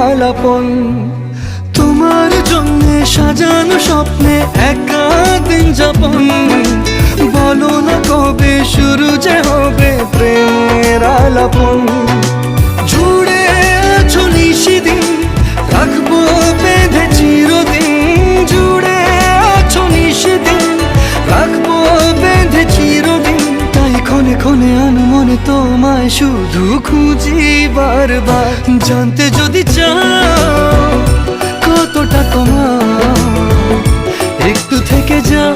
আলাপন। তোমার জন্যে সাজানো স্বপ্নে একা দিন যাপন। বলো না কবে শুরু যে হবে প্রেমের আলাপন। জুড়ে আছো নিশিদিন, রাখবো বেঁধে চিরদিন। জুড়ে আছো নিশিদিন, রাখবো বেঁধে চিরদিন। তাই ক্ষণে ক্ষণে আনমনে তোমায় শুধু খুঁজি বারবার। জানতে যদি চাও কতটা তোমার, একটু থেকে যাও